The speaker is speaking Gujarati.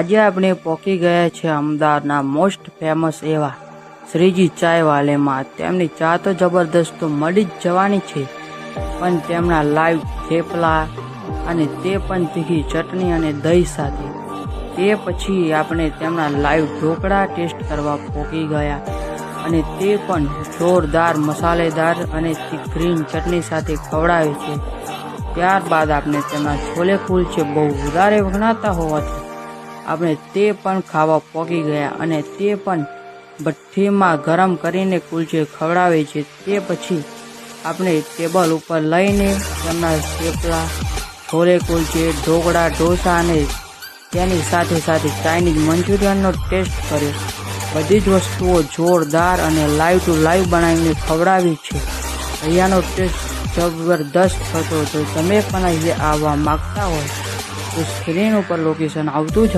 આજે આપણે પહોંચી ગયા છે અમદાવાદના મોસ્ટ ફેમસ એવા શ્રીજી ચાય વાલેમાં। તેમની ચા તો જબરદસ્ત તો મળી જ જવાની છે, પણ તેમના લાઈવ થેપલા અને તે પણ તીખી ચટણી અને દહીં સાથે। તે પછી આપણે તેમના લાઈવ ઢોકળા ટેસ્ટ કરવા પહોંચી ગયા અને તે પણ જોરદાર મસાલેદાર અને ગ્રીન ચટણી સાથે ખવડાવે છે। ત્યારબાદ આપણે તેમના છોલે કુલચે બહુ વધારે વખણાતા હોવાથી આપણે તે પણ ખાવા પહોંચી ગયા અને તે પણ ભઠ્ઠીમાં ગરમ કરીને કુલચે ખવડાવે છે। તે પછી આપણે ટેબલ ઉપર લઈને તેમના થેપલા, છોલે કુલચે, ઢોકળા, ઢોસા અને તેની સાથે સાથે ચાઇનીઝ મંચુરિયનનો ટેસ્ટ કર્યો। બધી જ વસ્તુઓ જોરદાર અને લાઈવ ટુ લાઈવ બનાવીને ખવડાવી છે। અહીંયાનો ટેસ્ટ જબરદસ્ત હતો। તો તમે પણ અહીંયા આવવા માગતા હોય તો સ્ક્રીન ઉપર લોકેશન આવતું જ